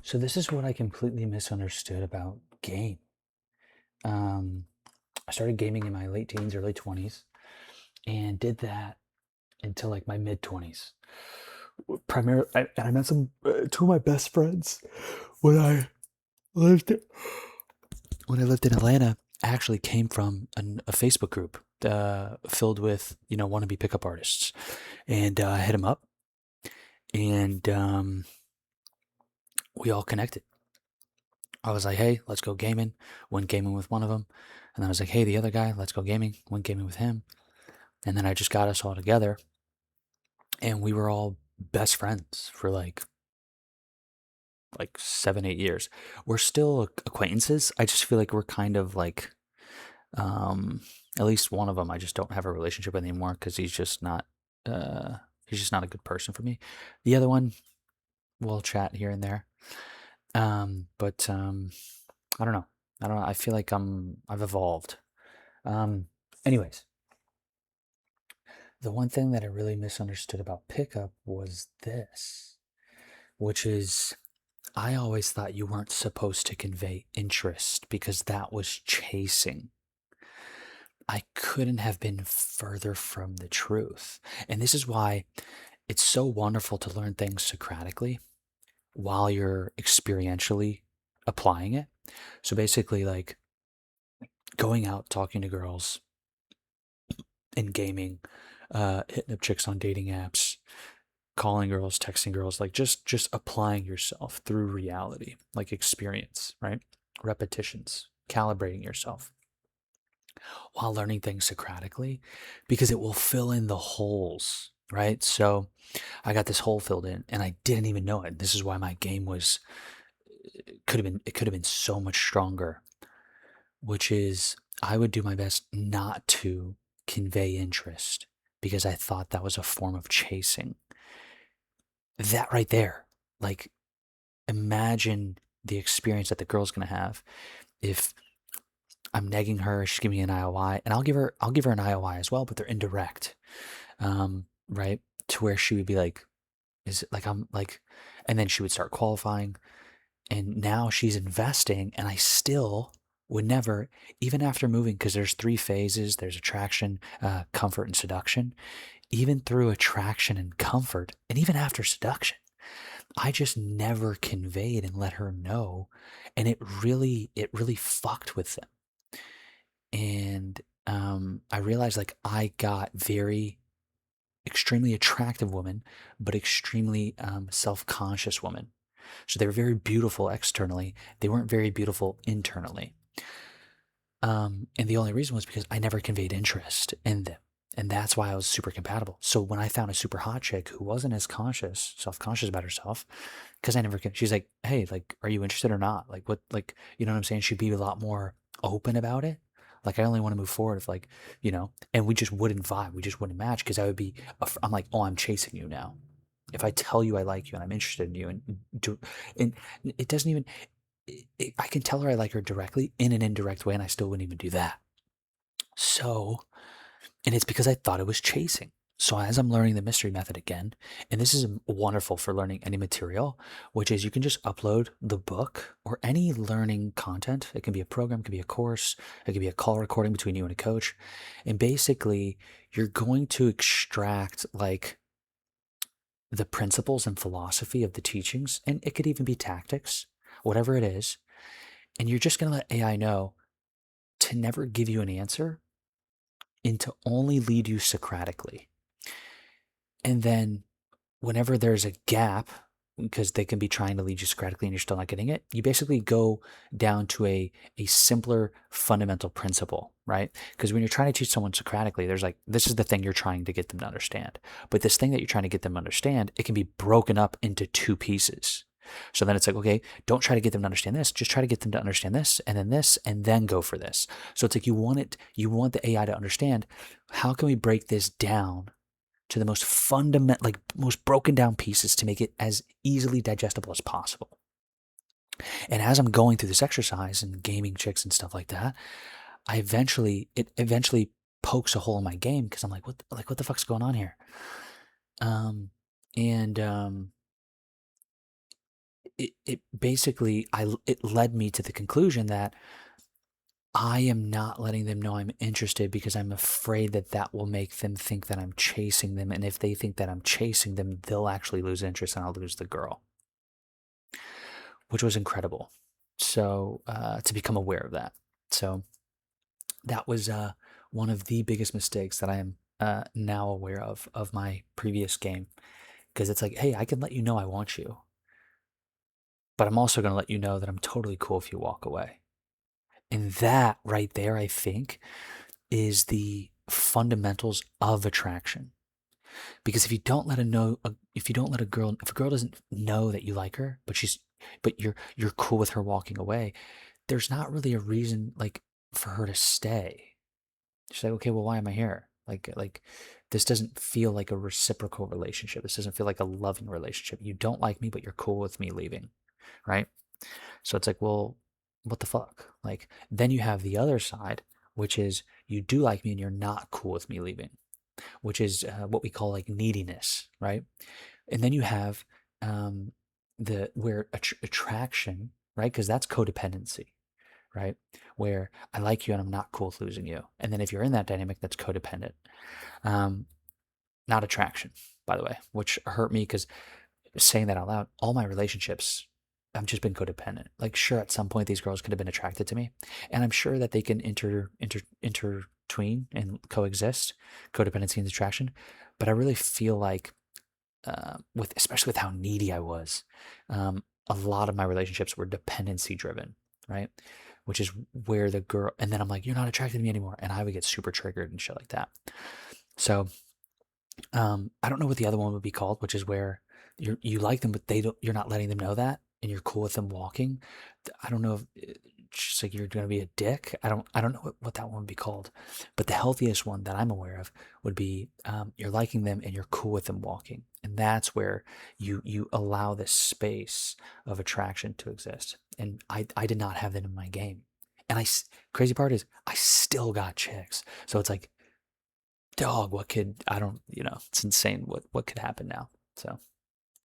So this is what I completely misunderstood about game. Um, I started gaming in my late teens, early 20s, and did that until like my mid 20s. Primarily, and I met two of my best friends when I lived in Atlanta. Actually, came from a Facebook group filled with wannabe pickup artists, and I hit them up, and we all connected. I was like, hey, let's go gaming. Went gaming with one of them. And then I was like, hey, the other guy, let's go gaming. Went gaming with him. And then I just got us all together. And we were all best friends for like 7, 8 years. We're still acquaintances. I just feel like we're kind of like, um, at least one of them, I just don't have a relationship with anymore because he's just not a good person for me. The other one, we'll chat here and there. But I don't know. I don't know. I feel like I've evolved. Um, Anyways, the one thing that I really misunderstood about pickup was this, which is I always thought you weren't supposed to convey interest because that was chasing. I couldn't have been further from the truth. And this is why it's so wonderful to learn things Socratically while you're experientially applying it. So basically, like going out, talking to girls, in gaming, hitting up chicks on dating apps, calling girls, texting girls, like just applying yourself through reality, like experience, right? Repetitions, calibrating yourself while learning things Socratically, because it will fill in the holes, right? So I got this hole filled in and I didn't even know it. This is why my game was it could have been so much stronger, which is I would do my best not to convey interest because I thought that was a form of chasing. That right there, like imagine the experience that the girl's gonna have if I'm negging her, she's giving me an IOI, and I'll give her an IOI as well, but they're indirect, right? To where she would be like, is it like I'm like, and then she would start qualifying, and now she's investing, and I still would never, even after moving, because there's three phases: there's attraction, comfort, and seduction. Even through attraction and comfort, and even after seduction, I just never conveyed and let her know, and it really fucked with them. And I realized like I got very extremely attractive women, but extremely self-conscious women. So they were very beautiful externally. They weren't very beautiful internally. And the only reason was because I never conveyed interest in them. And that's why I was super compatible. So when I found a super hot chick who wasn't as self-conscious about herself, because she's like, hey, like, are you interested or not? Like, what, like, you know what I'm saying? She'd be a lot more open about it. Like, I only want to move forward if, like, and we just wouldn't vibe. We just wouldn't match because I'm like, oh, I'm chasing you now. If I tell you I like you and I'm interested in you and it doesn't even, I can tell her I like her directly in an indirect way, and I still wouldn't even do that. So, and it's because I thought it was chasing. So as I'm learning the mystery method again, and this is wonderful for learning any material, which is you can just upload the book or any learning content. It can be a program, it can be a course, it can be a call recording between you and a coach. And basically, you're going to extract like the principles and philosophy of the teachings, and it could even be tactics, whatever it is. And you're just going to let AI know to never give you an answer and to only lead you Socratically. And then whenever there's a gap, because they can be trying to lead you Socratically and you're still not getting it, you basically go down to a simpler fundamental principle, right? Because when you're trying to teach someone Socratically, there's like, this is the thing you're trying to get them to understand. But this thing that you're trying to get them to understand, it can be broken up into two pieces. So then it's like, okay, don't try to get them to understand this. Just try to get them to understand this, and then go for this. So it's like you want the AI to understand, how can we break this down to the most fundamental, like most broken down pieces to make it as easily digestible as possible. And as I'm going through this exercise and gaming chicks and stuff like that, it eventually pokes a hole in my game because I'm like, what the fuck's going on here? Um, and it basically it led me to the conclusion that I am not letting them know I'm interested because I'm afraid that that will make them think that I'm chasing them. And if they think that I'm chasing them, they'll actually lose interest and I'll lose the girl, which was incredible. So to become aware of that. So that was one of the biggest mistakes that I am now aware of my previous game. Because it's like, hey, I can let you know I want you, but I'm also going to let you know that I'm totally cool if you walk away. And that right there, I think, is the fundamentals of attraction. Because if you don't let a know, if you don't let a girl, if a girl doesn't know that you like her, but you're cool with her walking away, there's not really a reason like for her to stay. She's like, okay, well, why am I here? Like this doesn't feel like a reciprocal relationship. This doesn't feel like a loving relationship. You don't like me, but you're cool with me leaving, right? So it's like, well, what the fuck? Like, then you have the other side, which is you do like me and you're not cool with me leaving, which is what we call like neediness, right? And then you have um, the where attraction, right? Because that's codependency, right? Where I like you and I'm not cool with losing you. And then if you're in that dynamic, that's codependent, um, not attraction, by the way, which hurt me because saying that out loud, all my relationships, I've just been codependent. Like, sure, at some point these girls could have been attracted to me, and I'm sure that they can intertween and coexist, codependency and attraction. But I really feel like, with especially with how needy I was, a lot of my relationships were dependency driven, right? Which is where the girl, and then I'm like, you're not attracted to me anymore, and I would get super triggered and shit like that. So I don't know what the other one would be called, which is where you like them, but you're not letting them know that, and you're cool with them walking. I don't know if just like you're gonna be a dick. I don't know what that one would be called, but the healthiest one that I'm aware of would be you're liking them and you're cool with them walking, and that's where you allow this space of attraction to exist. And I did not have that in my game, and crazy part is I still got chicks, so it's like dog, what could I don't, it's insane what could happen now. So